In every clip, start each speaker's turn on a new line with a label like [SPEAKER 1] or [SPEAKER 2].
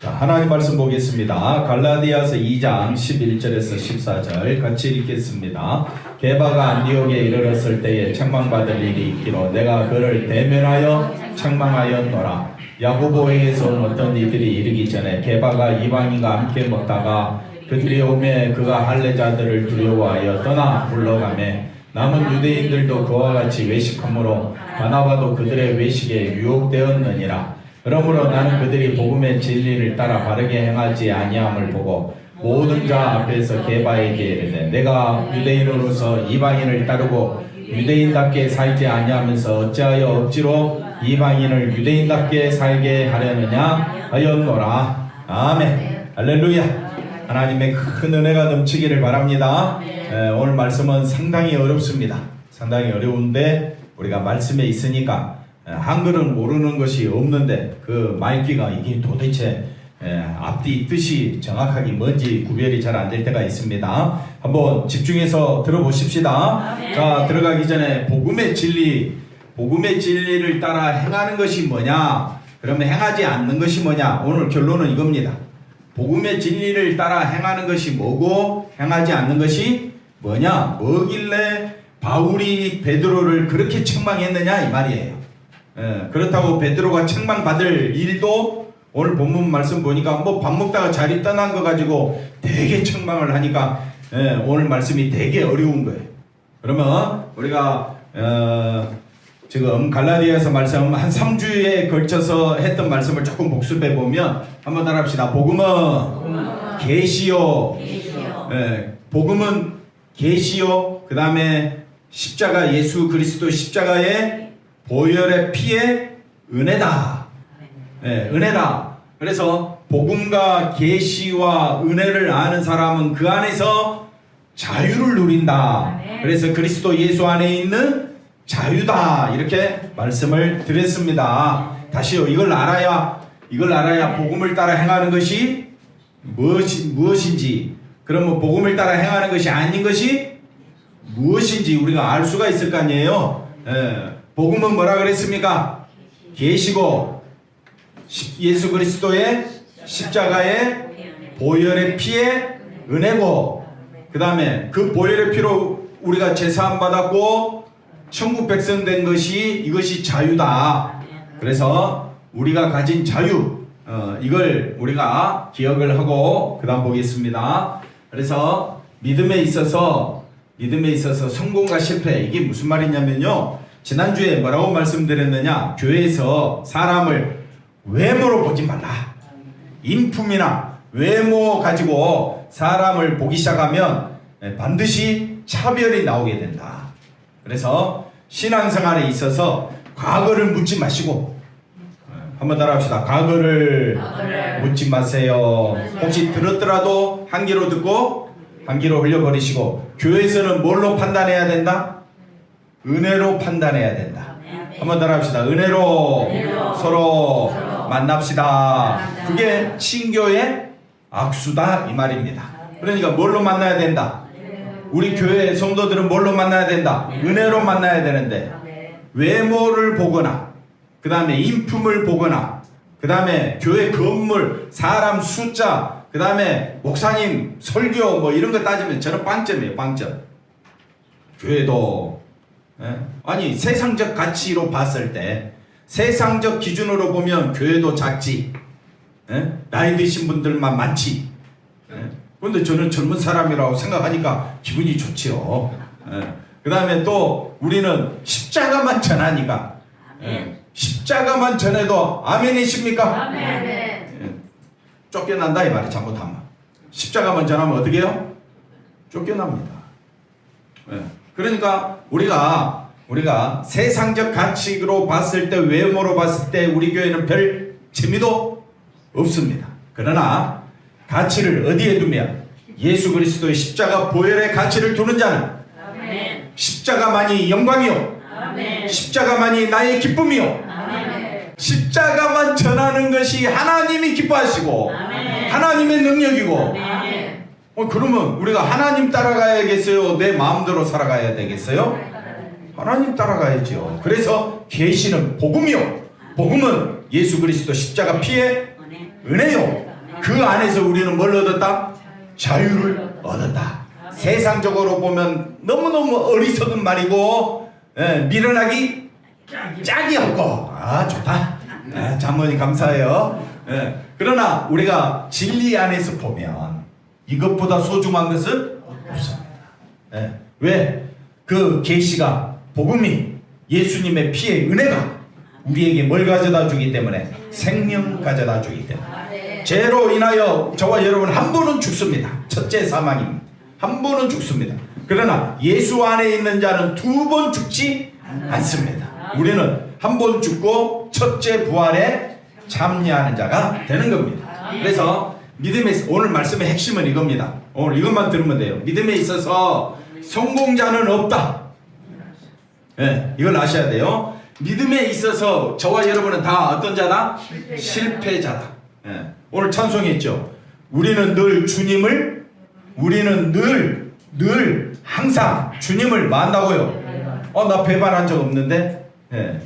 [SPEAKER 1] 하나님 말씀 보겠습니다. 갈라디아서 2장 11절에서 14절 같이 읽겠습니다. 게바가 안디옥에 이르렀을 때에 책망받을 일이 있기로 내가 그를 대면하여 책망하였노라. 야고보에게서 온 어떤 이들이 이르기 전에 게바가 이방인과 함께 먹다가 그들이 오매 그가 할례자들을 두려워하여 떠나 물러가매 남은 유대인들도 그와 같이 외식하므로 바나바도 그들의 외식에 유혹되었느니라. 그러므로 나는 그들이 복음의 진리를 따라 바르게 행하지 아니함을 보고 모든 자 앞에서 게바에게 이르되 내가 유대인으로서 이방인을 따르고 유대인답게 살지 아니하면서 어찌하여 억지로 이방인을 유대인답게 살게 하려느냐 하였노라. 아멘. 할렐루야. 하나님의 큰 은혜가 넘치기를 바랍니다. 오늘 말씀은 상당히 어렵습니다. 상당히 어려운데 우리가 말씀에 있으니까 한글은 모르는 것이 없는데 그 말귀가 이게 도대체 앞뒤 뜻이 정확하게 뭔지 구별이 잘 안 될 때가 있습니다. 한번 집중해서 들어보십시다. 자, 들어가기 전에 복음의 진리를 따라 행하는 것이 뭐냐? 그러면 행하지 않는 것이 뭐냐? 오늘 결론은 이겁니다. 복음의 진리를 따라 행하는 것이 뭐고 행하지 않는 것이 뭐냐? 뭐길래 바울이 베드로를 그렇게 책망했느냐 이 말이에요. 그렇다고 베드로가 책망받을 일도 오늘 본문 말씀 보니까 뭐 밥 먹다가 자리 떠난 거 가지고 되게 책망을 하니까 오늘 말씀이 되게 어려운 거예요. 그러면 우리가 지금 갈라디아서 말씀 한 3주에 걸쳐서 했던 말씀을 조금 복습해 보면 한번 따라합시다. 복음은 계시요. 복음은 계시요. 그 다음에 십자가 예수 그리스도 십자가의 보혈의 피의 은혜다. 은혜다. 그래서 복음과 계시와 은혜를 아는 사람은 그 안에서 자유를 누린다. 그래서 그리스도 예수 안에 있는 자유다. 이렇게 말씀을 드렸습니다. 다시요. 이걸 알아야 복음을 따라 행하는 것이 무엇인지, 그러면 복음을 따라 행하는 것이 아닌 것이 무엇인지 우리가 알 수가 있을 거 아니에요. 복음은 뭐라 그랬습니까? 계시고 예수 그리스도의 십자가의 보혈의 피의 은혜고, 그 다음에 그 보혈의 피로 우리가 제사함 받았고 천국 백성 된 것이 이것이 자유다. 그래서 우리가 가진 자유, 이걸 우리가 기억을 하고 그 다음 보겠습니다. 그래서 믿음에 있어서 성공과 실패, 이게 무슨 말이냐면요, 지난주에 뭐라고 말씀드렸느냐, 교회에서 사람을 외모로 보지 말라. 인품이나 외모 가지고 사람을 보기 시작하면 반드시 차별이 나오게 된다. 그래서 신앙생활에 있어서 과거를 묻지 마시고, 한번 따라합시다. 과거를 묻지 마세요. 혹시 들었더라도 한 귀로 듣고 한 귀로 흘려버리시고, 교회에서는 뭘로 판단해야 된다? 은혜로 판단해야 된다. 한번 따라합시다. 은혜로 서로 만납시다. 그게 친교의 악수다 이 말입니다. 그러니까 뭘로 만나야 된다? 우리 교회 성도들은 뭘로 만나야 된다? 은혜로 만나야 되는데 외모를 보거나 그 다음에 인품을 보거나 그 다음에 교회 건물, 사람 숫자, 그 다음에 목사님 설교 뭐 이런 거 따지면 저는 빵점이에요. 빵점. 교회도 아니 세상적 가치로 봤을 때, 세상적 기준으로 보면 교회도 작지, 나이 드신 분들만 많지. 그런데 저는 젊은 사람이라고 생각하니까 기분이 좋지요. 그 다음에 또 우리는 십자가만 전하니까, 십자가만 전해도 아멘이십니까? 아멘. 쫓겨난다 이 말이 잘못하면. 십자가만 전하면 어떻게 해요? 쫓겨납니다. 그러니까 우리가 세상적 가치로 봤을 때, 외모로 봤을 때 우리 교회는 별 재미도 없습니다. 그러나 가치를 어디에 두면 예수 그리스도의 십자가 보혈의 가치를 두는 자는 아멘. 십자가만이 영광이요, 아멘. 십자가만이 나의 기쁨이요, 아멘. 십자가만 전하는 것이 하나님이 기뻐하시고, 아멘. 하나님의 능력이고, 아멘. 그러면 우리가 하나님 따라가야겠어요? 내 마음대로 살아가야 되겠어요? 하나님 따라가야죠. 그래서 계시는 복음이요, 복음은 예수 그리스도 십자가 피의 은혜요, 그 안에서 우리는 뭘 얻었다? 자유를 얻었다. 세상적으로 보면 너무너무 어리석은 말이고 미련하기 짝이 없고 좋다. 장모님 감사해요. 그러나 우리가 진리 안에서 보면 이것보다 소중한 것은 없습니다. 왜? 그 계시가 복음이 예수님의 피의 은혜가 우리에게 뭘 가져다 주기 때문에 생명 가져다 주기 때문에 죄로 인하여 저와 여러분 한 분은 죽습니다. 첫째 사망입니다. 한 번은 죽습니다. 그러나 예수 안에 있는 자는 두 번 죽지 않습니다. 우리는 한 번 죽고 첫째 부활에 참여하는 자가 되는 겁니다. 그래서 믿음의 오늘 말씀의 핵심은 이겁니다. 오늘 이것만 들으면 돼요. 믿음에 있어서 성공자는 없다. 이걸 아셔야 돼요. 믿음에 있어서 저와 여러분은 다 어떤 자다? 실패자다. 오늘 찬송했죠. 우리는 늘 항상 주님을 만나고요. 나 배반한 적 없는데?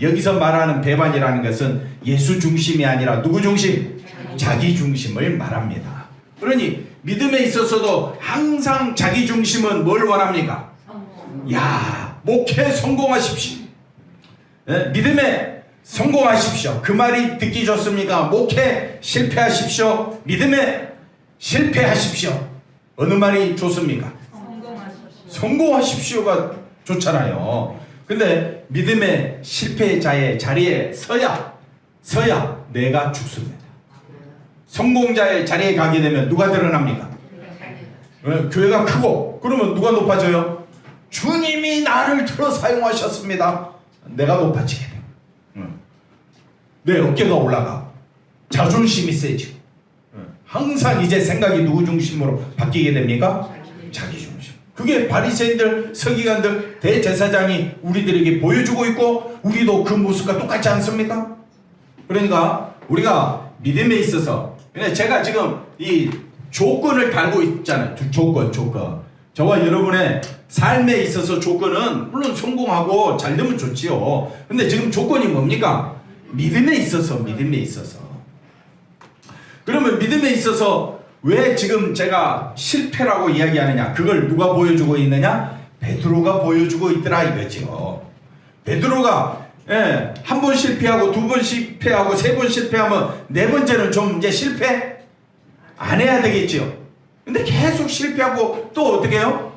[SPEAKER 1] 여기서 말하는 배반이라는 것은 예수 중심이 아니라 누구 중심? 자기 중심을 말합니다. 그러니 믿음에 있어서도 항상 자기 중심은 뭘 원합니까? 목회 성공하십시오. 믿음에 성공하십시오. 그 말이 듣기 좋습니까? 목회 실패하십시오. 믿음에 실패하십시오. 어느 말이 좋습니까? 성공하십시오가 좋잖아요. 근데 믿음의 실패자의 자리에 서야 내가 죽습니다. 성공자의 자리에 가게 되면 누가 드러납니까? 교회가 크고 그러면 누가 높아져요? 주님이 나를 들어 사용하셨습니다. 내가 높아지게 돼요. 내 어깨가 올라가. 자존심이 세지고. 항상 이제 생각이 누구 중심으로 바뀌게 됩니까? 자기 중심. 그게 바리새인들, 서기관들, 대제사장이 우리들에게 보여주고 있고 우리도 그 모습과 똑같지 않습니까? 그러니까 우리가 믿음에 있어서 제가 지금 이 조건을 달고 있잖아요. 조건. 저와 여러분의 삶에 있어서 조건은 물론 성공하고 잘 되면 좋지요. 근데 지금 조건이 뭡니까? 믿음에 있어서. 그러면 믿음에 있어서 왜 지금 제가 실패라고 이야기하느냐? 그걸 누가 보여주고 있느냐? 베드로가 보여주고 있더라 이거죠. 베드로가 한 번 실패하고 두 번 실패하고 세 번 실패하면 네 번째는 좀 이제 실패 안 해야 되겠죠. 근데 계속 실패하고 또 어떻게 해요?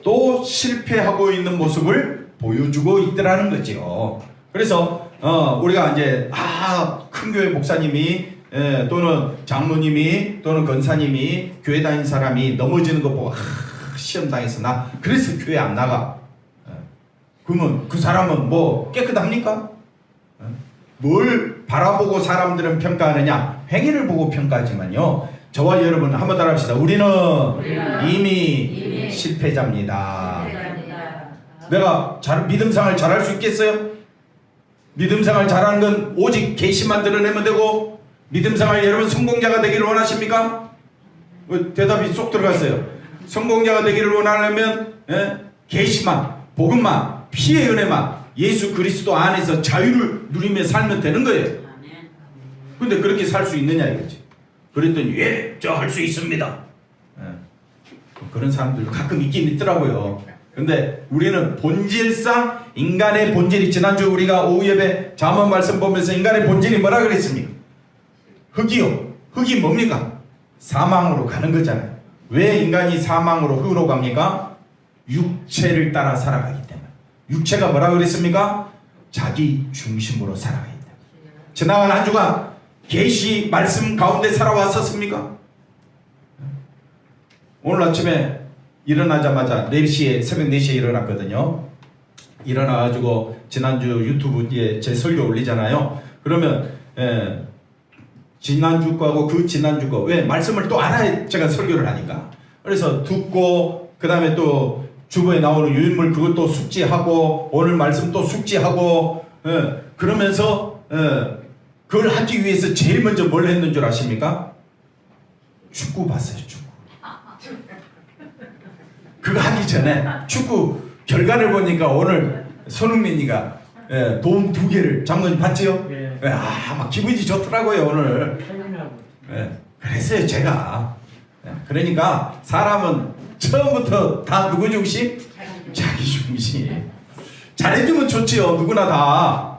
[SPEAKER 1] 또 실패하고 있는 모습을 보여주고 있더라는 거죠. 그래서 우리가 이제 큰 교회 목사님이 또는 장로님이 또는 권사님이 교회 다니는 사람이 넘어지는 거 보고 시험 당했어 나 그래서 교회 안 나가. 그러면 그 사람은 뭐 깨끗합니까? 뭘 바라보고 사람들은 평가하느냐? 행위를 보고 평가하지만요. 저와 여러분 한번 따라합시다. 우리는 이미 실패자입니다. 내가 믿음생활 잘할 수 있겠어요? 믿음생활 잘하는 건 오직 계시만 드러내면 되고 믿음생활 여러분 성공자가 되기를 원하십니까? 대답이 쏙 들어갔어요. 성공자가 되기를 원하려면 계시만, 복음만, 피의 은혜만, 예수 그리스도 안에서 자유를 누리며 살면 되는 거예요. 근데 그렇게 살 수 있느냐 이거지. 그랬더니 저 할 수 있습니다. 그런 사람들 가끔 있긴 있더라고요. 근데 우리는 본질상 인간의 본질이 지난주 우리가 오후 예배 잠언 말씀 보면서 인간의 본질이 뭐라 그랬습니까? 흙이요. 흙이 뭡니까? 사망으로 가는 거잖아요. 왜 인간이 사망으로 흙으로 갑니까? 육체를 따라 살아가기 때문에. 육체가 뭐라 그랬습니까? 자기 중심으로 살아가기 때문에. 지나간 한 주간 계시 말씀 가운데 살아왔었습니까? 오늘 아침에 일어나자마자 4시에 새벽 4시에 일어났거든요. 일어나가지고 지난주 유튜브에 제 설교 올리잖아요. 그러면 지난주 거하고 그 지난주 거 왜 말씀을 또 알아야 제가 설교를 하니까 그래서 듣고 그 다음에 또 주보에 나오는 유인물 그것도 숙지하고 오늘 말씀 또 숙지하고 그러면서 그걸 하기 위해서 제일 먼저 뭘 했는 줄 아십니까? 축구 봤어요. 축구. 그거 하기 전에 축구 결과를 보니까 오늘 손흥민이가 예, 도움 2개를 장로님 봤지요?
[SPEAKER 2] 예.
[SPEAKER 1] 예, 막 기분이 좋더라고요 오늘.
[SPEAKER 2] 확인하고.
[SPEAKER 1] 예, 그랬어요 제가. 예, 그러니까 사람은 처음부터 다 누구 중심? 자기 중심. 잘해주면 좋지요. 누구나 다.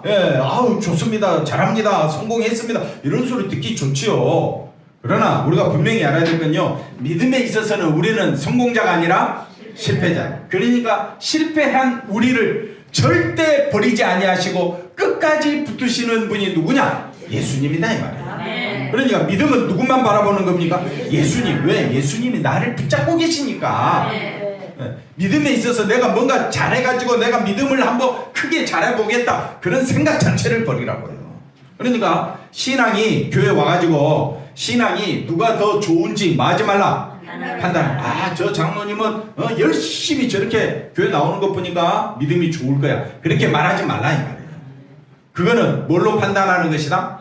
[SPEAKER 1] 예, 아우 좋습니다. 잘합니다. 성공했습니다. 이런 소리 듣기 좋지요. 그러나 우리가 분명히 알아야 될 건요. 믿음에 있어서는 우리는 성공자가 아니라 실패자. 그러니까 실패한 우리를 절대 버리지 아니하시고 끝까지 붙으시는 분이 누구냐? 예수님이다 이 말이에요. 그러니까 믿음은 누구만 바라보는 겁니까? 예수님. 왜? 예수님이 나를 붙잡고 계시니까. 믿음에 있어서 내가 뭔가 잘해가지고 내가 믿음을 한번 크게 잘해보겠다 그런 생각 자체를 버리라고요. 그러니까 신앙이 교회 와가지고 신앙이 누가 더 좋은지 마지 말라 판단. 저 장로님은 열심히 저렇게 교회 나오는 것 보니까 믿음이 좋을 거야 그렇게 말하지 말라 이 말이에요. 그거는 뭘로 판단하는 것이다?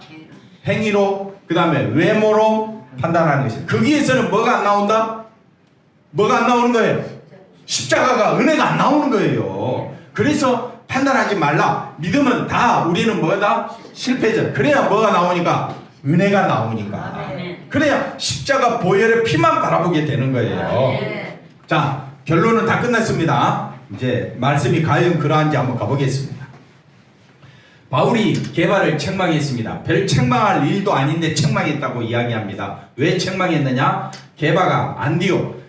[SPEAKER 1] 행위로, 그 다음에 외모로 판단하는 것이다. 거기에서는 뭐가 안 나온다? 뭐가 안 나오는 거예요? 십자가가, 은혜가 안 나오는 거예요. 그래서 판단하지 말라. 믿음은 다 우리는 뭐다? 실패자. 그래야 뭐가 나오니까? 은혜가 나오니까. 그래야 십자가 보혈의 피만 바라보게 되는 거예요. 자, 결론은 다 끝났습니다. 이제 말씀이 과연 그러한지 한번 가보겠습니다. 바울이 게바를 책망했습니다. 별 책망할 일도 아닌데 책망했다고 이야기합니다. 왜 책망했느냐? 게바가 안디옥,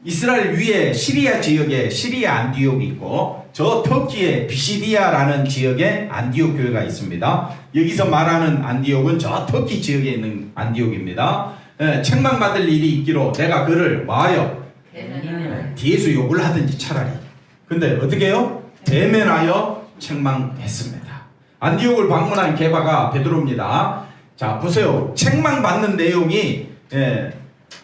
[SPEAKER 1] 이스라엘 위에 시리아 지역에 시리아 안디옥이 있고 저 터키의 비시디아라는 지역에 안디옥 교회가 있습니다. 여기서 말하는 안디옥은 저 터키 지역에 있는 안디옥입니다. 책망받을 일이 있기로 내가 그를 뭐하여? 뒤에서 욕을 하든지 차라리. 근데 어떻게 해요? 대면하여 책망했습니다. 안디옥을 방문한 게바가 베드로입니다. 자 보세요. 책망받는 내용이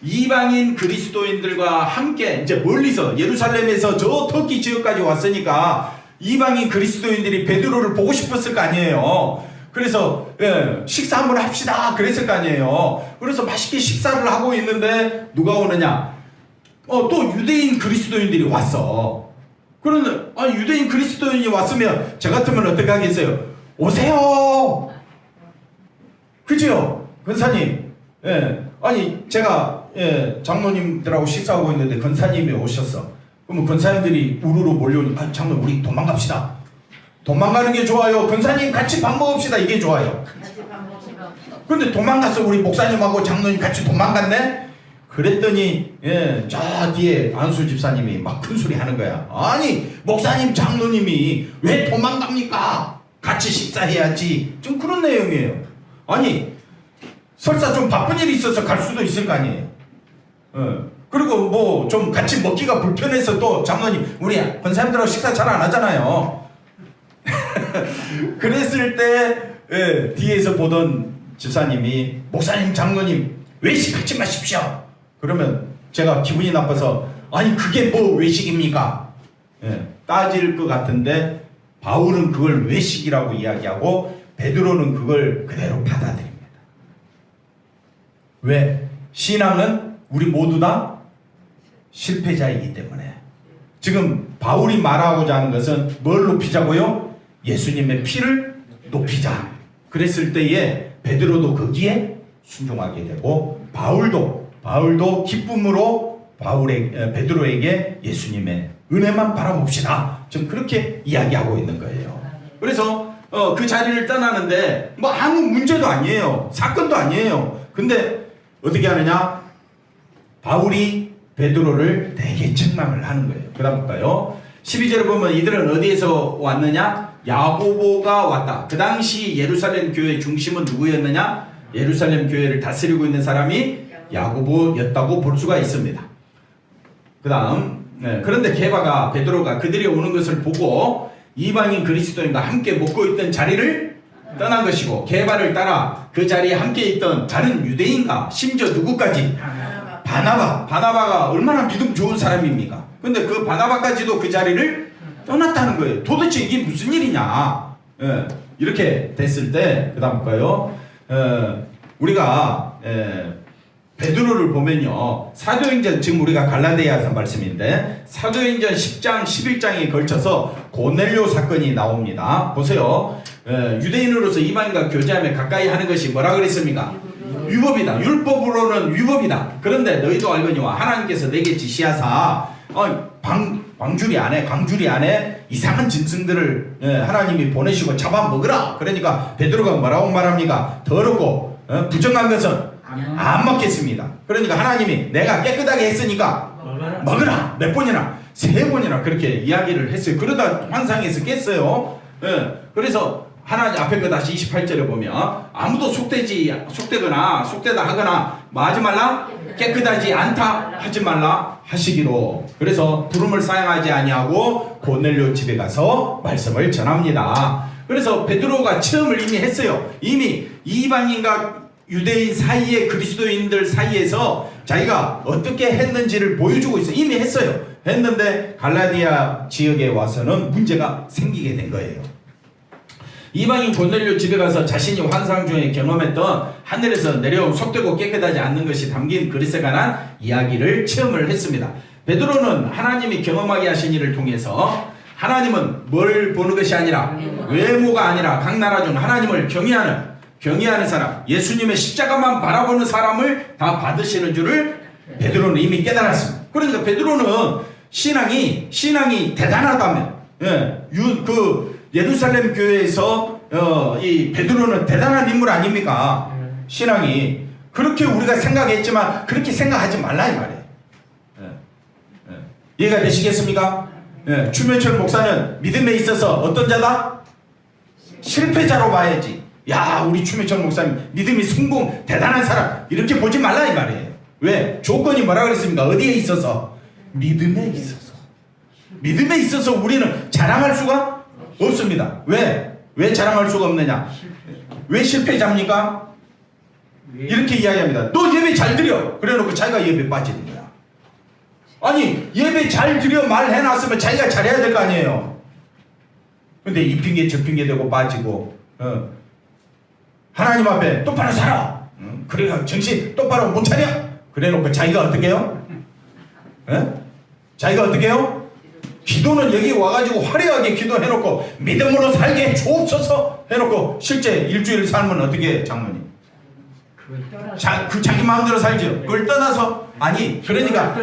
[SPEAKER 1] 이방인 그리스도인들과 함께 이제 멀리서 예루살렘에서 저 터키 지역까지 왔으니까 이방인 그리스도인들이 베드로를 보고 싶었을 거 아니에요. 그래서 식사 한번 합시다 그랬을 거 아니에요. 그래서 맛있게 식사를 하고 있는데 누가 오느냐? 또 유대인 그리스도인들이 왔어. 그런데 유대인 그리스도인이 왔으면 저 같으면 어떻게 하겠어요? 오세요. 그죠? 권사님. 아니 제가 장로님들하고 식사하고 있는데 권사님이 오셨어. 그러면 권사님들이 우르르 몰려오니 장로 우리 도망갑시다. 도망가는 게 좋아요? 권사님 같이 밥 먹읍시다 이게 좋아요? 근데 도망갔어. 우리 목사님하고 장로님 같이 도망갔네? 그랬더니 저 뒤에 안수 집사님이 막 큰 소리 하는 거야. 아니 목사님 장로님이 왜 도망갑니까? 같이 식사해야지. 좀 그런 내용이에요. 아니 설사 좀 바쁜 일이 있어서 갈 수도 있을 거 아니에요. 그리고 뭐 좀 같이 먹기가 불편해서 또 장로님 우리 권사님들하고 식사 잘 안 하잖아요. 그랬을 때 뒤에서 보던 집사님이 목사님 장로님 외식하지 마십시오. 그러면 제가 기분이 나빠서 아니 그게 뭐 외식입니까? 따질 것 같은데 바울은 그걸 외식이라고 이야기하고 베드로는 그걸 그대로 받아들입니다. 왜? 신앙은 우리 모두 다 실패자이기 때문에. 지금 바울이 말하고자 하는 것은 뭘 높이자고요? 예수님의 피를 높이자. 그랬을 때에 베드로도 거기에 순종하게 되고 바울도 기쁨으로 베드로에게 예수님의 은혜만 바라봅시다. 지금 그렇게 이야기하고 있는 거예요. 그래서 그 자리를 떠나는데 뭐 아무 문제도 아니에요. 사건도 아니에요. 근데 어떻게 하느냐? 바울이 베드로를 되게 책망을 하는 거예요. 그 다음 볼까요? 12절에 보면 이들은 어디에서 왔느냐? 야고보가 왔다. 그 당시 예루살렘 교회 중심은 누구였느냐? 예루살렘 교회를 다스리고 있는 사람이 야고보였다고 볼 수가 있습니다. 그 다음 그런데 게바가 베드로가 그들이 오는 것을 보고 이방인 그리스도인과 함께 먹고 있던 자리를 떠난 것이고 게바를 따라 그 자리에 함께 있던 다른 유대인과 심지어 누구까지? 바나바가 얼마나 믿음 좋은 사람입니까? 근데 그 바나바까지도 그 자리를 떠났다는 거예요. 도대체 이게 무슨 일이냐? 이렇게 됐을 때 그 다음 볼까요? 우리가 베드로를 보면요, 사도행전, 지금 우리가 갈라디아서 말씀인데 사도행전 10장 11장에 걸쳐서 고넬료 사건이 나옵니다. 보세요. 유대인으로서 이방인과 교제하며 가까이 하는 것이 뭐라 그랬습니까? 위법이다. 율법으로는 위법이다. 그런데 너희도 알거니와 하나님께서 내게 지시하사 광주리 안에 이상한 짐승들을 하나님이 보내시고 잡아먹으라. 그러니까 베드로가 뭐라고 말합니까? 더럽고 부정한 것은 안 먹겠습니다. 그러니까 하나님이 내가 깨끗하게 했으니까 먹으라. 몇 번이나? 3번이나 그렇게 이야기를 했어요. 그러다 환상에서 깼어요. 그래서 하나님 앞에 그 다시 28절에 보면 아무도 속되거나 속되다 하거나 뭐 하지 말라? 깨끗하지 않다 하지 말라 하시기로. 그래서 부름을 사용하지 아니하고 고넬료 집에 가서 말씀을 전합니다. 그래서 베드로가 체험을 이미 했어요. 이미 이방인과 유대인 사이에, 그리스도인들 사이에서 자기가 어떻게 했는지를 보여주고 있어요. 이미 했어요. 했는데 갈라디아 지역에 와서는 문제가 생기게 된 거예요. 이방인 고넬료 집에 가서 자신이 환상 중에 경험했던 하늘에서 내려온 속되고 깨끗하지 않는 것이 담긴 그릇에 관한 이야기를 체험을 했습니다. 베드로는 하나님이 경험하게 하신 일을 통해서 하나님은 뭘 보는 것이 아니라, 외모가 아니라 각 나라 중 하나님을 경외하는 사람, 예수님의 십자가만 바라보는 사람을 다 받으시는 줄을 베드로는 이미 깨달았습니다. 그러니까 베드로는 신앙이 대단하다면, 예루살렘 교회에서 이 베드로는 대단한 인물 아닙니까? 신앙이. 그렇게 우리가 생각했지만 그렇게 생각하지 말라 이 말이에요. 이해가 되시겠습니까? 추명철 목사는 믿음에 있어서 어떤 자다? 실패자로 봐야지. 야, 우리 추명철 목사님 믿음이 성공 대단한 사람 이렇게 보지 말라 이 말이에요. 왜? 조건이 뭐라 그랬습니까? 어디에 있어서? 믿음에 있어서. 믿음에 있어서 우리는 자랑할 수가 없습니다. 왜 자랑할 수가 없느냐? 왜 실패자입니까? 이렇게 이야기합니다. 너 예배 잘 드려. 그래놓고 자기가 예배 빠지는 거야. 아니, 예배 잘 드려 말해놨으면 자기가 잘해야 될 거 아니에요. 근데 이 핑계 저 핑계 대고 빠지고, 하나님 앞에 똑바로 살아. 그래가 정신 똑바로 못 차려. 그래놓고 자기가 어떻게 해요? 자기가 어떻게 해요? 기도는 여기 와가지고 화려하게 기도해놓고 믿음으로 살게 주옵소서 해놓고 실제 일주일 살면 어떻게 해, 장모님? 자기 마음대로 살죠. 그걸 떠나서 아니 그러니까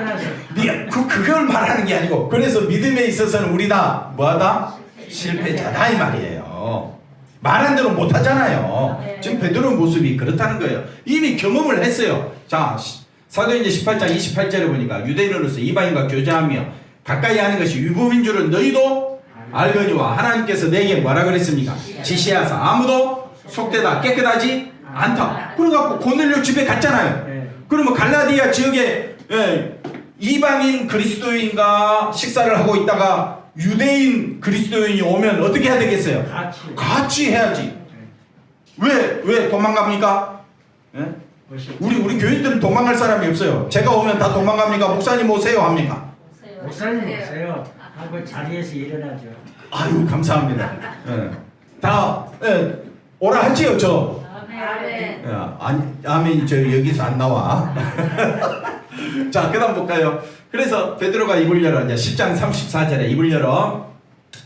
[SPEAKER 1] 그걸 말하는 게 아니고, 그래서 믿음에 있어서는 우리 다 뭐하다? 실패자다 이 말이에요. 말한 대로 못하잖아요. 지금 베드로 모습이 그렇다는 거예요. 이미 경험을 했어요. 자, 사도행전 18장 28절에 보니까 유대인으로서 이방인과 교제하며 가까이 하는 것이 위법인 줄은 너희도 알거니와 하나님께서 내게 뭐라 그랬습니까? 지시하사 아무도 속되다 깨끗하지 않다. 그래갖고 고넬료 집에 갔잖아요. 그러면 갈라디아 지역에 이방인 그리스도인과 식사를 하고 있다가 유대인 그리스도인이 오면 어떻게 해야 되겠어요? 같이 해야지. 왜 도망갑니까? 우리 교인들은 도망갈 사람이 없어요. 제가 오면 다 도망갑니까? 목사님 오세요 합니까?
[SPEAKER 2] 목사님 오세요. 하고 자리에서 일어나죠.
[SPEAKER 1] 아유 감사합니다. 다 오라 하지요 저. 아멘. 저 여기서 안 나와. 자, 그다음 볼까요? 그래서 베드로가 입을 열어 이제 10장 34절에 입을 열어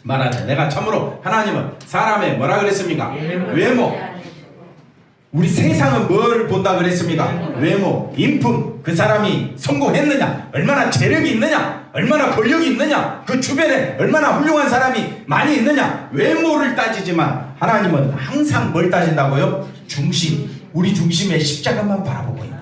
[SPEAKER 1] 말하자. 내가 참으로 하나님은 사람의 뭐라 그랬습니까? 외모. 우리 세상은 뭘 본다 그랬습니까? 외모, 인품, 그 사람이 성공했느냐, 얼마나 재력이 있느냐, 얼마나 권력이 있느냐, 그 주변에 얼마나 훌륭한 사람이 많이 있느냐, 외모를 따지지만 하나님은 항상 뭘 따진다고요? 중심, 우리 중심에 십자가만 바라보고 있는.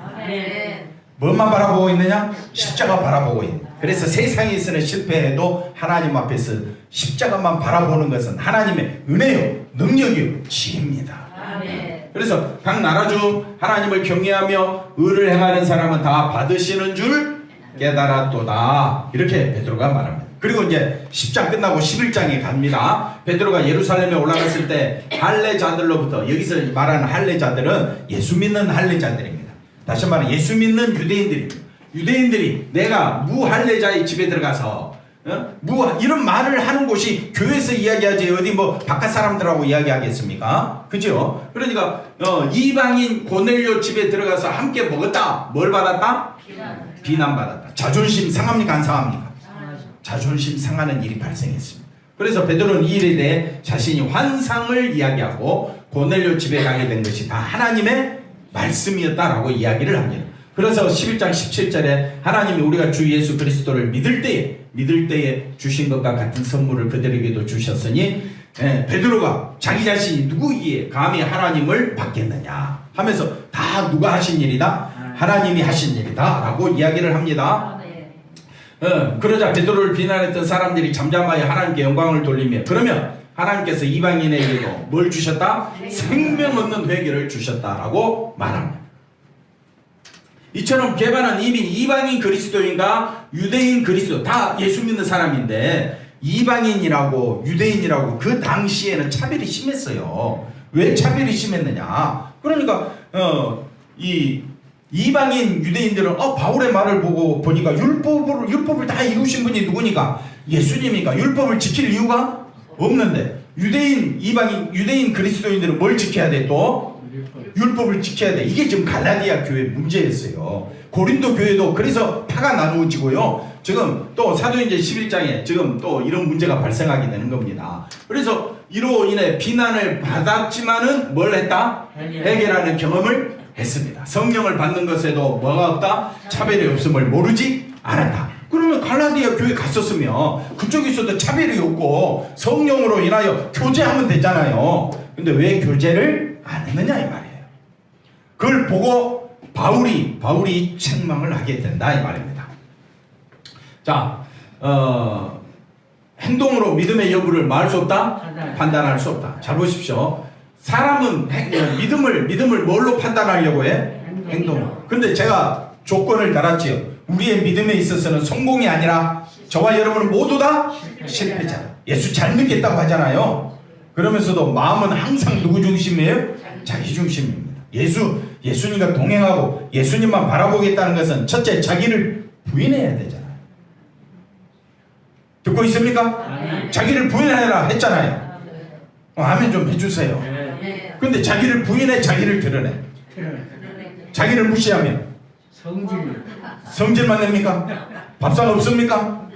[SPEAKER 1] 뭐만 바라보고 있느냐? 십자가 바라보고 있는. 그래서 세상에서는 실패해도 하나님 앞에서 십자가만 바라보는 것은 하나님의 은혜요, 능력이요, 지혜입니다. 그래서 각 나라 중 하나님을 경외하며 의를 행하는 사람은 다 받으시는 줄 깨달았도다. 이렇게 베드로가 말합니다. 그리고 이제 10장 끝나고 11장에 갑니다. 베드로가 예루살렘에 올라갔을 때 할례자들로부터, 여기서 말하는 할례자들은 예수 믿는 할례자들입니다. 다시 말해 예수 믿는 유대인들입니다. 유대인들이 내가 무할례자의 집에 들어가서 이런 말을 하는 곳이 교회에서 이야기하지 어디 뭐 바깥 사람들하고 이야기하겠습니까? 그죠? 그러니까 이방인 고넬료 집에 들어가서 함께 먹었다. 뭘 받았다? 비난받았다. 자존심 상합니까? 안 상합니까? 자존심 상하는 일이 발생했습니다. 그래서 베드로는 이 일에 대해 자신이 환상을 이야기하고 고넬료 집에 가게 된 것이 다 하나님의 말씀이었다라고 이야기를 합니다. 그래서 11장 17절에 하나님이 우리가 주 예수 그리스도를 믿을 때에 주신 것과 같은 선물을 그들에게도 주셨으니 베드로가 자기 자신이 누구이기에 감히 하나님을 받겠느냐 하면서 다 누가 하신 일이다? 하나님이 하신 일이다 라고 이야기를 합니다. 그러자 베드로를 비난했던 사람들이 잠잠하여 하나님께 영광을 돌리며 그러면 하나님께서 이방인에게도 뭘 주셨다? 생명 얻는 회개를 주셨다라고 말합니다. 이처럼 게바는 이미 이방인 그리스도인과 유대인 그리스도 다 예수 믿는 사람인데 이방인이라고 유대인이라고 그 당시에는 차별이 심했어요. 왜 차별이 심했느냐? 그러니까 이 이방인 유대인들은 바울의 말을 보고 보니까 율법을 다 이루신 분이 누구니까? 예수님이니까 율법을 지킬 이유가 없는데 유대인 그리스도인들은 뭘 지켜야 돼? 또 율법을 지켜야 돼. 이게 지금 갈라디아 교회 문제였어요. 고린도 교회도 그래서 파가 나누어지고요. 지금 또 사도행전 11장에 지금 또 이런 문제가 발생하게 되는 겁니다. 그래서 이로 인해 비난을 받았지만은 뭘 했다? 해결하는 경험을 했습니다. 성령을 받는 것에도 뭐가 없다? 차별이 없음을 모르지 않았다. 그러면 갈라디아 교회 갔었으면 그쪽에서도 차별이 없고 성령으로 인하여 교제하면 되잖아요. 근데 왜 교제를 안 했느냐 이 말이에요. 그걸 보고 바울이 책망을 하게 된다 이 말입니다. 자, 행동으로 믿음의 여부를 말할 수 없다? 판단할 수 없다. 잘 보십시오. 사람은 믿음을 뭘로 판단하려고 해? 행동으로. 근데 제가 조건을 달았지요. 우리의 믿음에 있어서는 성공이 아니라 저와 여러분은 모두 다 실패자. 예수 잘 믿겠다고 하잖아요. 그러면서도 마음은 항상 누구 중심이에요? 자기 중심입니다. 예수님과 동행하고 예수님만 바라보겠다는 것은 첫째 자기를 부인해야 되잖아요. 듣고 있습니까? 자기를 부인해라 했잖아요. 아멘 좀 해주세요. 근데 자기를 부인해 자기를 드러내. 자기를 무시하면 성질만 냅니까? 밥상 없습니까?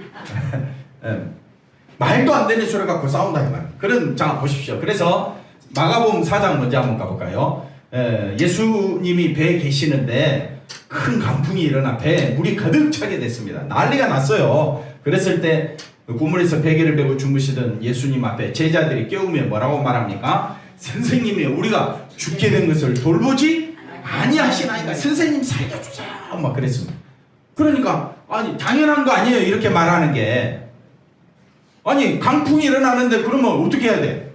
[SPEAKER 1] 말도 안 되는 소리 갖고 싸운다 이 말. 자 보십시오. 그래서 마가복음 4장 먼저 한번 가볼까요? 예수님이 배에 계시는데 큰 강풍이 일어나 배에 물이 가득 차게 됐습니다. 난리가 났어요. 그랬을 때 그물에서 베개를 메고 주무시던 예수님 앞에 제자들이 깨우며 뭐라고 말합니까? 선생님이 우리가 죽게 된 것을 돌보지 아니하시나이까 선생님 살려주세요 막 그랬습니다. 그러니까 아니 당연한 거 아니에요 이렇게 말하는 게. 아니 강풍이 일어나는데 그러면 어떻게 해야 돼?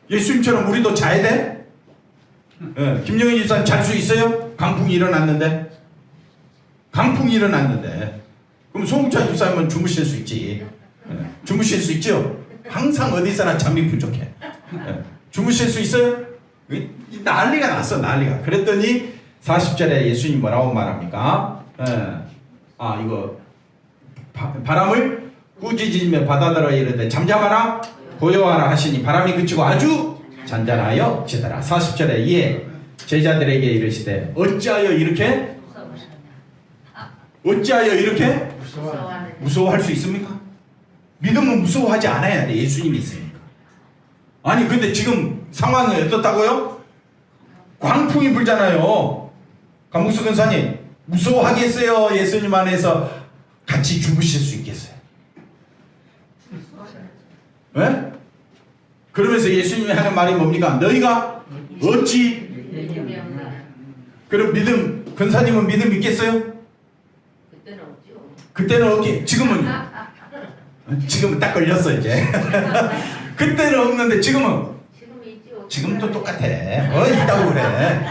[SPEAKER 1] 예수님처럼 우리도 자야 돼? 김영희 집사님 잘 수 있어요? 강풍이 일어났는데 그럼 송우차 집사님은 주무실 수 있지. 주무실 수 있죠? 항상 어디서나 잠이 부족해. 주무실 수 있어요? 난리가 났어 난리가. 그랬더니 40절에 예수님 뭐라고 말합니까? 이거 바람을 꾸짖으며 바다더러 이르되 잠잠하라 고요하라 하시니 바람이 그치고 아주 잔잔하여 지더라. 40절에 이에 제자들에게 이르시되 어찌하여 이렇게 무서워할 수 있습니까? 믿음은 무서워하지 않아야 돼. 예수님이 있으니까. 아니 근데 지금 상황이 어떻다고요? 광풍이 불잖아요. 강국수 권사님 무서워하겠어요? 예수님 안에서 같이 주무실 수 있겠어요? 네? 그러면서 예수님이 하는 말이 뭡니까? 너희가 어찌 그럼 믿음 권사님은 믿음 있겠어요? 그때는 없지. 지금은 딱 걸렸어 이제. 그때는 없는데 지금도 똑같아. 있다고 그래.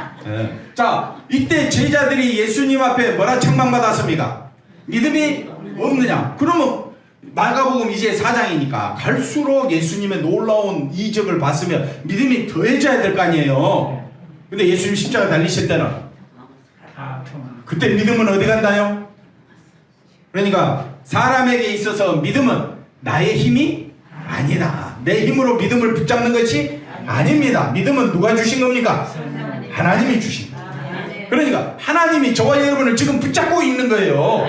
[SPEAKER 1] 자 이때 제자들이 예수님 앞에 뭐라 책망받았습니까? 믿음이 없느냐? 그러면 마가복음 이제 4장이니까 갈수록 예수님의 놀라운 이적을 봤으면 믿음이 더해져야 될 거 아니에요. 근데 예수님 십자가 달리실 때는 그때 믿음은 어디 간다요? 그러니까 사람에게 있어서 믿음은 나의 힘이 아니다. 내 힘으로 믿음을 붙잡는 것이 아닙니다. 믿음은 누가 주신 겁니까? 하나님이 주신 거예요. 그러니까 하나님이 저와 여러분을 지금 붙잡고 있는 거예요.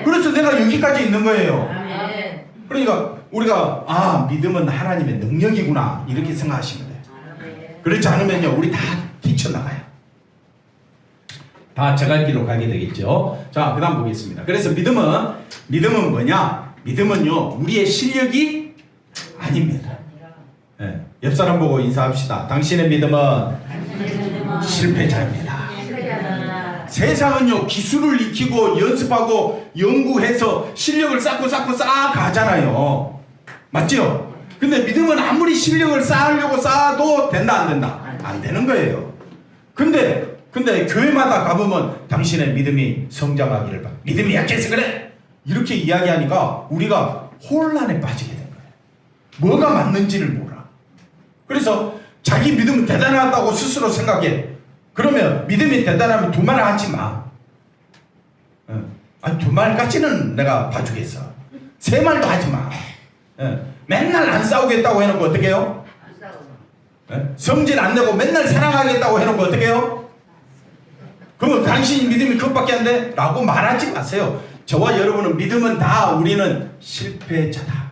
[SPEAKER 1] 그래서 내가 여기까지 있는 거예요. 그러니까 우리가 믿음은 하나님의 능력이구나 이렇게 생각하시면 돼요. 그렇지 않으면요 우리 다 뛰쳐나가요. 다 저갈기로 가게 되겠죠. 자, 그 다음 보겠습니다. 그래서 믿음은 뭐냐? 믿음은요 우리의 실력이 아닙니다. 네, 옆 사람 보고 인사합시다. 당신의 믿음은 실패자입니다. 세상은요 기술을 익히고 연습하고 연구해서 실력을 쌓고 쌓아가잖아요. 맞죠? 근데 믿음은 아무리 실력을 쌓으려고 쌓아도 된다 안 된다? 안 되는 거예요. 근데 교회마다 가보면 당신의 믿음이 성장하기를 바랍니다. 믿음이 약해서 그래 이렇게 이야기하니까 우리가 혼란에 빠지게 된 거예요. 뭐가 맞는지를 몰라. 그래서 자기 믿음은 대단하다고 스스로 생각해. 그러면 믿음이 대단하면 두 말 하지 마. 아니 두 말까지는 내가 봐주겠어. 세 말도 하지 마. 맨날 안 싸우겠다고 해놓고 어떻게 해요? 성질 안 내고 맨날 사랑하겠다고 해놓고 어떻게 해요? 그러면 당신이 믿음이 그것밖에 안 돼? 라고 말하지 마세요. 저와 여러분은 믿음은 다 우리는 실패자다.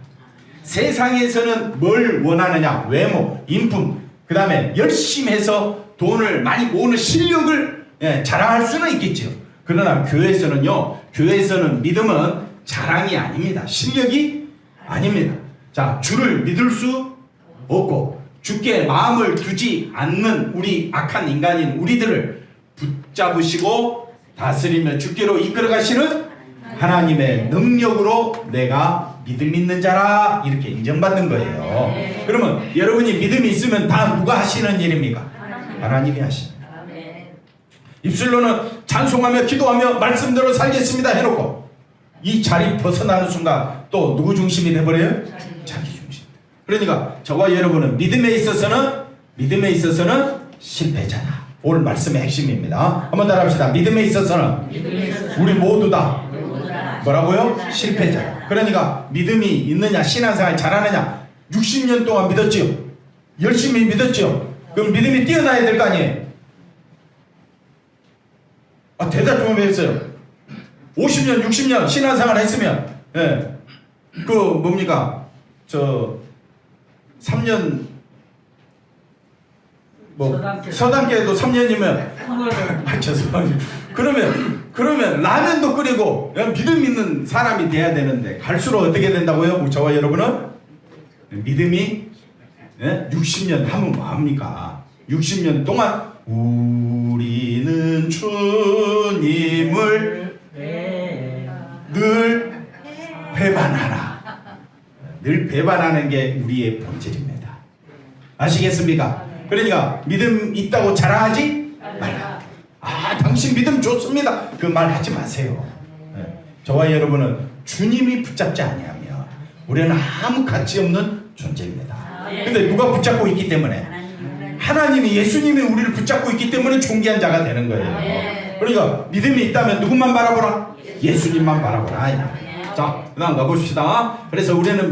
[SPEAKER 1] 세상에서는 뭘 원하느냐? 외모, 인품, 그 다음에 열심히 해서 돈을 많이 모으는 실력을 자랑할 수는 있겠죠. 그러나 교회에서는 믿음은 자랑이 아닙니다. 실력이 아닙니다. 자, 주를 믿을 수 없고 주께 마음을 두지 않는 우리 악한 인간인 우리들을 붙잡으시고 다스리며 주께로 이끌어 가시는 하나님의 능력으로 내가 믿음 있는 자라 이렇게 인정받는 거예요. 그러면 여러분이 믿음이 있으면 다 누가 하시는 일입니까? 하나님이 하시는 거예요. 입술로는 찬송하며 기도하며 말씀대로 살겠습니다 해놓고 이 자리 벗어나는 순간 또 누구 중심이 돼버려요? 자기 중심. 그러니까 저와 여러분은 믿음에 있어서는 실패자다. 오늘 말씀의 핵심입니다. 한번 따라합시다. 믿음에 있어서는 우리 모두 다 뭐라고요? 실패자. 그러니까 믿음이 있느냐, 신앙생활 잘하느냐, 60년 동안 믿었지요. 열심히 믿었지요. 그럼 믿음이 뛰어나야 될 거 아니에요. 대답 좀 해주세요. 50년, 60년 신앙생활 했으면 그 뭡니까? 3년 서당계도 3년이면 죄송합니다. 그러면 라면도 끓이고 믿음 있는 사람이 돼야 되는데 갈수록 어떻게 된다고요? 저와 여러분은 믿음이 60년 하면 뭐합니까? 60년 동안 우리는 주님을 늘 배반하라. 늘 배반하는 게 우리의 본질입니다. 아시겠습니까? 그러니까 믿음 있다고 자랑하지 말라. 당신 믿음 좋습니다. 그 말 하지 마세요. 저와 여러분은 주님이 붙잡지 아니하면 우리는 아무 가치 없는 존재입니다. 근데 누가 붙잡고 있기 때문에? 하나님이, 예수님이 우리를 붙잡고 있기 때문에 존귀한 자가 되는 거예요. 그러니까 믿음이 있다면 누구만 바라보라? 예수님만 바라보라. 자, 그 다음 가봅시다. 그래서 우리는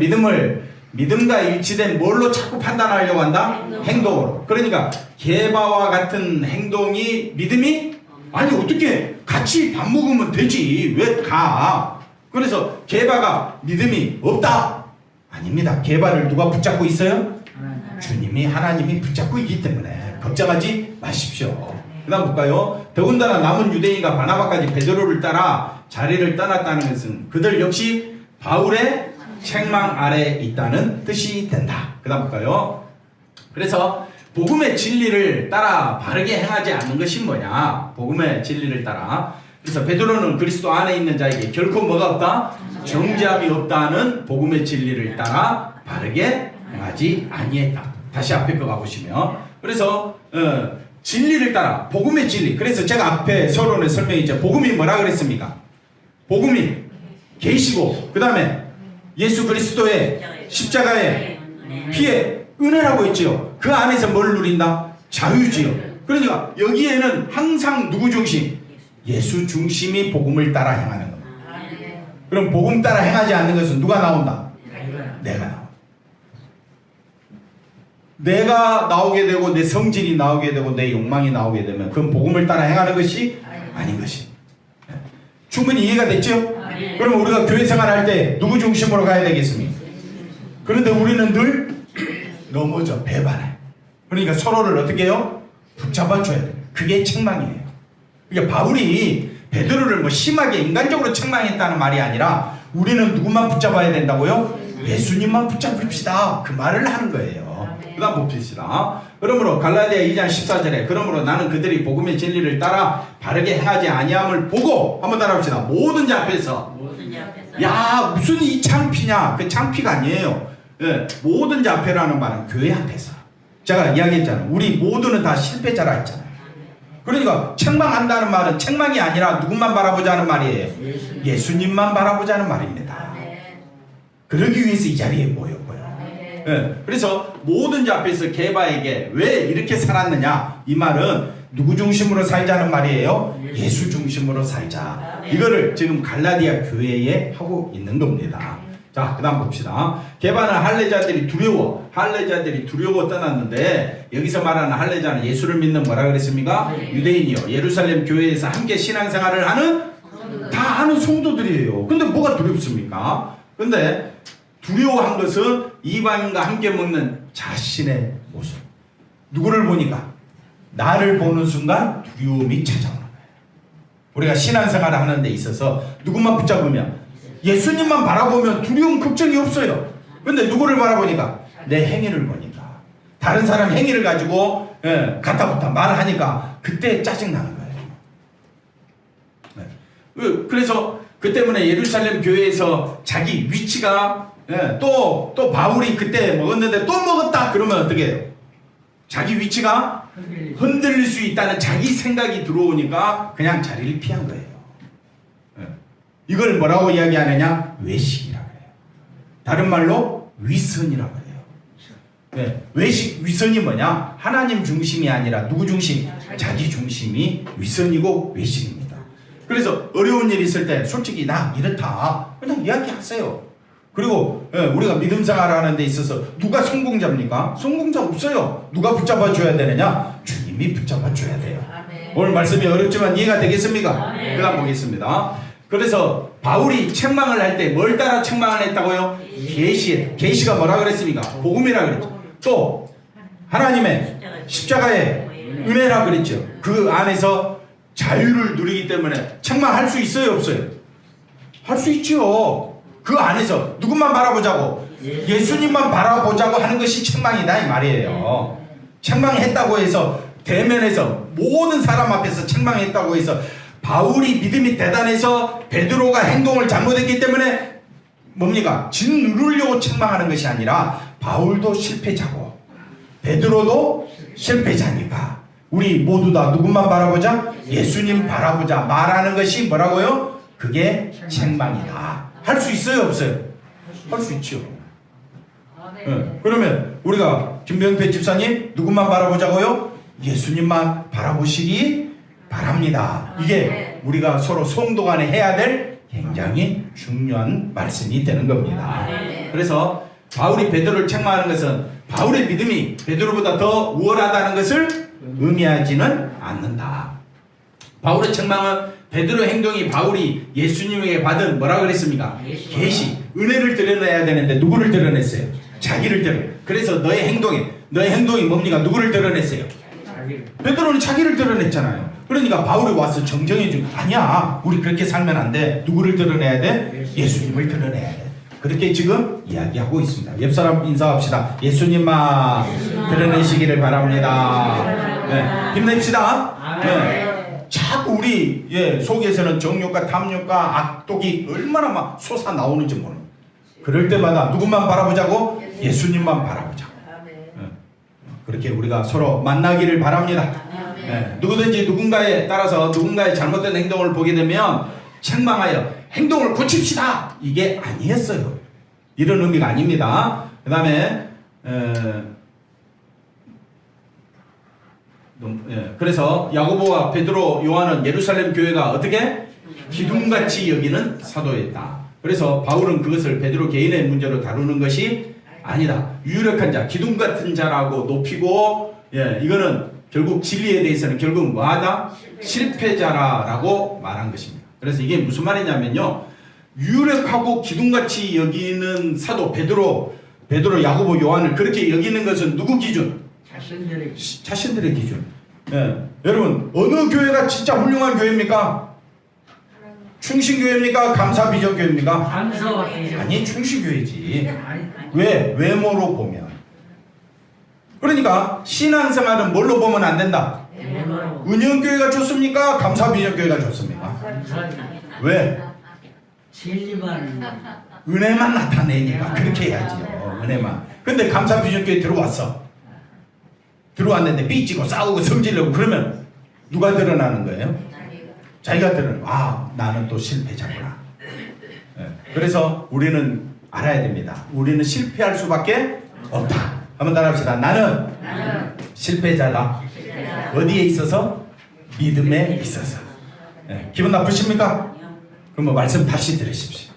[SPEAKER 1] 믿음과 일치된 뭘로 자꾸 판단하려고 한다? 행동으로. 그러니까 게바와 같은 행동이 믿음이 아니 어떻게 같이 밥 먹으면 되지 왜 가? 그래서 게바가 믿음이 없다? 아닙니다. 게바를 누가 붙잡고 있어요? 주님이, 하나님이 붙잡고 있기 때문에 걱정하지 마십시오. 그 다음 볼까요? 더군다나 남은 유대인과 바나바까지 베드로를 따라 자리를 떠났다는 것은 그들 역시 바울의 책망 아래에 있다는 뜻이 된다. 그 다음 볼까요? 그래서 복음의 진리를 따라 바르게 행하지 않는 것이 뭐냐? 복음의 진리를 따라. 그래서 베드로는 그리스도 안에 있는 자에게 결코 뭐가 없다? 정죄함이 없다는 복음의 진리를 따라 바르게 행하지 아니했다. 다시 앞에 거 가보시면, 그래서 진리를 따라 복음의 진리. 그래서 제가 앞에 서론에 설명했죠. 복음이 뭐라 그랬습니까? 복음이 계시고 그 다음에 예수 그리스도의 십자가의 피의 은혜라고 했지요. 그 안에서 뭘 누린다? 자유지요. 그러니까 여기에는 항상 누구 중심? 예수 중심이 복음을 따라 행하는 겁니다. 그럼 복음 따라 행하지 않는 것은 누가 나온다? 내가 나온다. 내가 나오게 되고 내 성질이 나오게 되고 내 욕망이 나오게 되면 그건 복음을 따라 행하는 것이 아닌 것이. 충분히 이해가 됐죠? 그럼 우리가 교회 생활할 때 누구 중심으로 가야 되겠습니까? 그런데 우리는 늘 넘어져 배반해. 그러니까 서로를 어떻게 해요? 붙잡아줘야 돼. 그게 책망이에요. 그러니까 바울이 베드로를 뭐 심하게 인간적으로 책망했다는 말이 아니라 우리는 누구만 붙잡아야 된다고요? 예수님만 붙잡읍시다. 그 말을 하는 거예요. 그 다음 봅시다. 그러므로 갈라디아 2장 14절에 그러므로 나는 그들이 복음의 진리를 따라 바르게 행하지 아니함을 보고 한번 따라합시다. 모든 자 앞에서 야 무슨 이 창피냐. 그 창피가 아니에요. 예, 모든 자 앞에라는 말은 교회 앞에서. 제가 이야기했잖아요. 우리 모두는 다 실패자라 했잖아요. 그러니까 책망한다는 말은 책망이 아니라 누구만 바라보자는 말이에요. 예수님만 바라보자는 말입니다. 그러기 위해서 이 자리에 모였고요. 예, 그래서 모든 자 앞에서 게바에게 왜 이렇게 살았느냐. 이 말은 누구 중심으로 살자는 말이에요. 예수 중심으로 살자. 이거를 지금 갈라디아 교회에 하고 있는 겁니다. 자, 그 다음 봅시다. 게바는 할례자들이 두려워 떠났는데 여기서 말하는 할례자는 예수를 믿는 뭐라 그랬습니까? 유대인이요. 예루살렘 교회에서 함께 신앙생활을 하는 다 하는 성도들이에요. 근데 뭐가 두렵습니까? 근데 두려워한 것은 이방인과 함께 먹는 자신의 모습. 누구를 보니까? 나를 보는 순간 두려움이 찾아오는 거예요. 우리가 신앙생활을 하는 데 있어서 누구만 붙잡으면 예수님만 바라보면 두려움 걱정이 없어요. 근데 누구를 바라보니까? 내 행위를 보니까. 다른 사람 행위를 가지고 가타부타 말하니까 그때 짜증나는 거예요. 네. 그래서 그 때문에 예루살렘 교회에서 자기 위치가 또 바울이 그때 먹었는데 또 먹었다 그러면 어떻게 해요? 자기 위치가 흔들릴 수 있다는 자기 생각이 들어오니까 그냥 자리를 피한 거예요. 이걸 뭐라고 이야기하느냐? 외식이라고 해요. 다른 말로 위선이라고 해요. 위선이 뭐냐? 하나님 중심이 아니라 누구 중심? 자기 중심이 위선이고 외식입니다. 그래서 어려운 일이 있을 때 솔직히 나 이렇다 그냥 이야기하세요. 그리고 우리가 믿음 생활을 하는 데 있어서 누가 성공자입니까? 성공자 없어요. 누가 붙잡아줘야 되느냐? 주님이 붙잡아줘야 돼요. 오늘 말씀이 어렵지만 이해가 되겠습니까? 그 다음 보겠습니다. 그래서 바울이 책망을 할 때 뭘 따라 책망을 했다고요? 계시가 뭐라 그랬습니까? 복음이라 그랬죠. 또 하나님의 십자가의 은혜라 그랬죠. 그 안에서 자유를 누리기 때문에 책망할 수 있어요 없어요? 할 수 있죠. 그 안에서 누구만 바라보자고? 예수님만 바라보자고 하는 것이 책망이다 이 말이에요. 책망했다고 해서 대면에서 모든 사람 앞에서 책망했다고 해서 바울이 믿음이 대단해서 베드로가 행동을 잘못했기 때문에 뭡니까? 짓누르려고 책망하는 것이 아니라 바울도 실패자고 베드로도 실패자니까 우리 모두 다 누구만 바라보자? 예수님 바라보자 말하는 것이 뭐라고요? 그게 책망이다. 할 수 있어요 없어요? 할 수 있죠. 그러면 우리가 김병태 집사님 누구만 바라보자고요? 예수님만 바라보시기 바랍니다. 이게 우리가 서로 성도 간에 해야 될 굉장히 중요한 말씀이 되는 겁니다. 그래서 바울이 베드로를 책망하는 것은 바울의 믿음이 베드로보다 더 우월하다는 것을 의미하지는 않는다. 바울의 책망은 베드로 행동이 바울이 예수님에게 받은 뭐라 그랬습니까? 계시, 은혜를 드러내야 되는데 누구를 드러냈어요? 자기를 드러냈어요. 그래서 너의 행동이 뭡니까? 누구를 드러냈어요? 베드로는 자기를 드러냈잖아요. 그러니까 바울이 와서 정정해주고 아니야 우리 그렇게 살면 안 돼. 누구를 드러내야 돼? 예수님을 드러내야 돼. 그렇게 지금 이야기하고 있습니다. 옆 사람 인사합시다. 예수님만 드러내시기를 바랍니다. 힘냅시다. 자꾸 우리 속에서는 정욕과 탐욕과 악독이 얼마나 막 솟아 나오는지 모릅니다. 그럴 때마다 누구만 바라보자고? 예수님만 바라보자고. 그렇게 우리가 서로 만나기를 바랍니다. 누구든지 누군가에 따라서 누군가의 잘못된 행동을 보게 되면 책망하여 행동을 고칩시다. 이게 아니었어요. 이런 의미가 아닙니다. 그 다음에 그래서 야고보와 베드로, 요한은 예루살렘 교회가 어떻게? 기둥같이 여기는 사도였다. 그래서 바울은 그것을 베드로 개인의 문제로 다루는 것이 아니다. 유력한 자, 기둥 같은 자라고 높이고, 예, 이거는 결국 진리에 대해서는 결국 뭐하다? 실패자라고 말한 것입니다. 그래서 이게 무슨 말이냐면요, 유력하고 기둥같이 여기는 사도 베드로, 야고보, 요한을 그렇게 여기는 것은 누구 기준? 자신들의 기준. 예. 여러분, 어느 교회가 진짜 훌륭한 교회입니까? 충신교회입니까? 감사비전교회입니까?
[SPEAKER 2] 감사와
[SPEAKER 1] 아니, 충신교회지. 왜? 외모로 보면. 그러니까 신앙생활은 뭘로 보면 안 된다? 은영교회가 좋습니까? 감사비전교회가 좋습니까? 왜?
[SPEAKER 2] 진리만
[SPEAKER 1] 은혜만 나타내니까 그렇게 해야지요. 은혜만. 근데 감사비전교회 들어왔어. 들어왔는데 삐지고 싸우고 성질내고 그러면 누가 드러나는 거예요? 자기가 드러나. 나는 또 실패자구나. 네. 그래서 우리는 알아야 됩니다. 우리는 실패할 수밖에 없다. 한번 따라합시다. 나는 실패자다. 어디에 있어서? 믿음에 있어서. 네. 기분 나쁘십니까? 그럼 뭐 말씀 다시 들으십시오.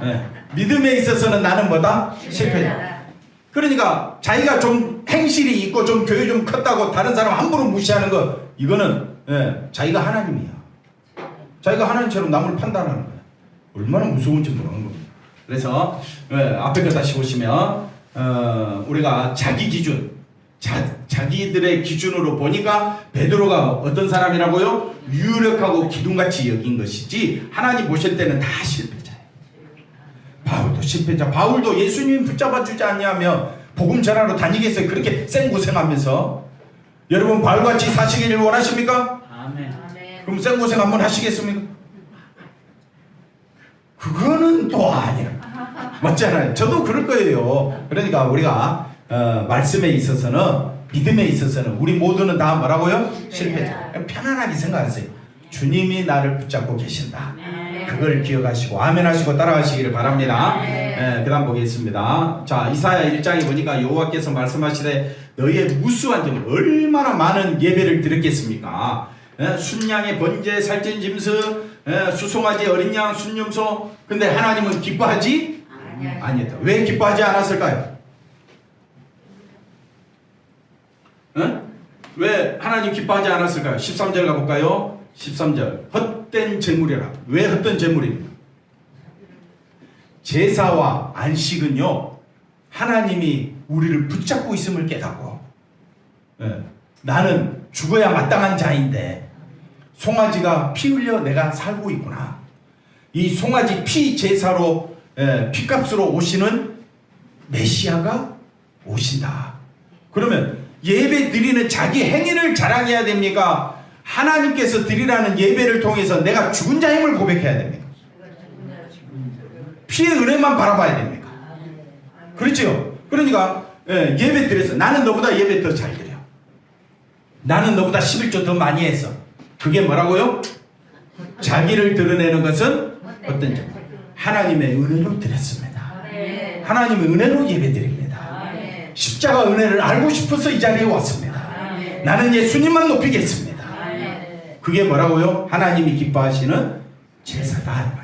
[SPEAKER 1] 네. 믿음에 있어서는 나는 뭐다? 실패자. 그러니까 자기가 좀 행실이 있고 좀 교회 좀 컸다고 다른 사람 함부로 무시하는 거, 이거는 자기가 하나님이야. 자기가 하나님처럼 남을 판단하는 거야. 얼마나 무서운지 모르는 겁니다. 그래서 앞에 거 다시 보시면 우리가 자기 기준, 자기들의 기준으로 보니까 베드로가 어떤 사람이라고요? 유력하고 기둥같이 여긴 것이지 하나님 보실 때는 다 실패자예요. 바울도 실패자. 바울도 예수님 붙잡아 주지 않냐며 복음 전하러 다니겠어요. 그렇게 생고생하면서. 여러분 바울같이 사시기를 원하십니까?
[SPEAKER 2] 아멘.
[SPEAKER 1] 그럼 생고생 한번 하시겠습니까? 그거는 또 아니야. 맞잖아요. 저도 그럴 거예요. 그러니까 우리가 말씀에 있어서는, 믿음에 있어서는 우리 모두는 다 뭐라고요? 실패자. 편안하게 생각하세요. 주님이 나를 붙잡고 계신다. 그걸 기억하시고 아멘 하시고 따라가시기를 바랍니다. 그 다음 보겠습니다. 자, 이사야 1장에 보니까 여호와께서 말씀하시되 너희의 무수한 점, 얼마나 많은 예배를 드렸겠습니까? 순양의 번제, 살찐 짐승, 수송아지, 어린 양, 순염소. 근데 하나님은 기뻐하지 아니었다. 왜 기뻐하지 않았을까요? 왜 하나님 기뻐하지 않았을까요? 13절 가볼까요? 13절. 헛된 제물이라. 왜 헛된 제물입니까? 제사와 안식은요, 하나님이 우리를 붙잡고 있음을 깨닫고, 나는 죽어야 마땅한 자인데 송아지가 피 흘려 내가 살고 있구나. 이 송아지 피 제사로, 피값으로 오시는 메시아가 오신다. 그러면 예배 드리는 자기 행위를 자랑해야 됩니까? 하나님께서 드리라는 예배를 통해서 내가 죽은 자임을 고백해야 됩니까? 피의 은혜만 바라봐야 됩니까? 그렇죠? 그러니까 예배 드려서 나는 너보다 예배 더 잘 드려. 나는 너보다 11조 더 많이 했어. 그게 뭐라고요? 자기를 드러내는 것은 어떤 점? 하나님의 은혜로 드렸습니다. 하나님의 은혜로 예배 드립니다. 십자가 은혜를 알고 싶어서 이 자리에 왔습니다. 나는 예수님만 높이겠습니다. 그게 뭐라고요? 하나님이 기뻐하시는 제사다.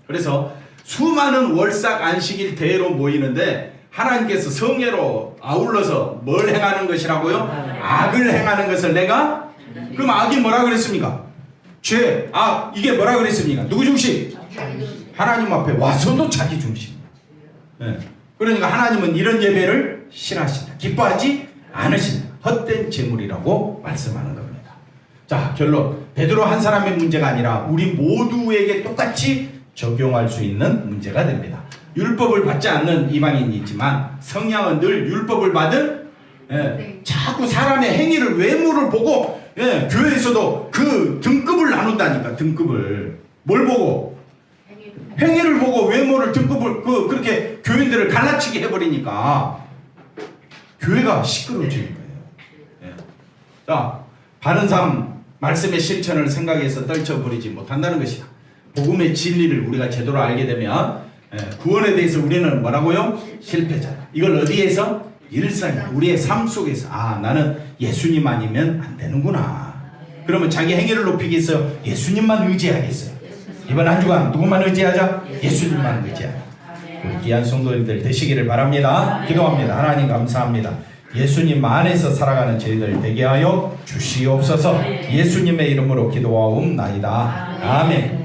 [SPEAKER 1] 그래서 수많은 월삭 안식일 대회로 모이는데 하나님께서 성례로 아울러서 뭘 행하는 것이라고요? 악을 행하는 것을 내가? 그럼 악이 뭐라 그랬습니까? 죄, 악, 이게 뭐라 그랬습니까? 누구 중심? 하나님 앞에 와서도 자기 중심. 그러니까 하나님은 이런 예배를 싫어하신다. 기뻐하지 않으신다. 헛된 제물이라고 말씀하는 겁니다. 자, 결론. 베드로 한 사람의 문제가 아니라 우리 모두에게 똑같이 적용할 수 있는 문제가 됩니다. 율법을 받지 않는 이방인이 있지만 성령은 늘 율법을 받은, 자꾸 사람의 행위를, 외모를 보고, 교회에서도 그 등급을 나눈다니까. 등급을 뭘 보고? 행위를 보고 외모를, 등급을, 그렇게 교인들을 갈라치게 해버리니까 교회가 시끄러워지는 거예요. 자, 바른 삶, 말씀의 실천을 생각해서 떨쳐버리지 못한다는 것이다. 복음의 진리를 우리가 제대로 알게 되면 구원에 대해서 우리는 뭐라고요? 실패자다. 이걸 어디에서? 일상, 우리의 삶 속에서. 나는 예수님 아니면 안 되는구나. 그러면 자기 행위를 높이기 위해서 예수님만 의지하겠어요. 이번 한 주간 누구만 의지하자? 예수님만 의지하자. 우리 귀한 성도님들 되시기를 바랍니다. 기도합니다. 하나님 감사합니다. 예수님 안에서 살아가는 저희들 되게 하여 주시옵소서. 예수님의 이름으로 기도하옵나이다. 아멘.